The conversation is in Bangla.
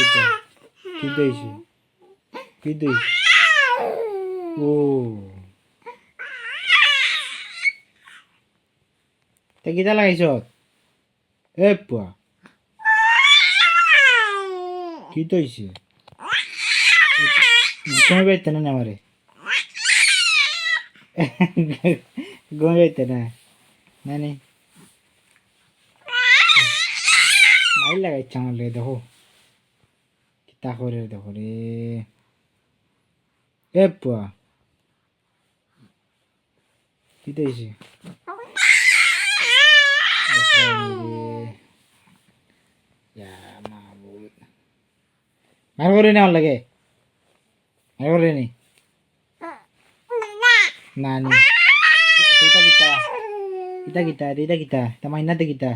কিতা কি দইছে কি দইছে ও তে কিতা লাগাইছ এ পুয়া কি দইছে ঘুমাই পাইতে না আমারে ঘুমাই পাইতে না নানি মাইল লাগাইছে আমার লে দেখো কিতা করে দেখো রে এ পুয়া কি দইছে মার করে নেওয়ার লাগে মার করে নি নানি এটা কিতা এটা কিতা এটা কিতা তা মাইনাতে কিতা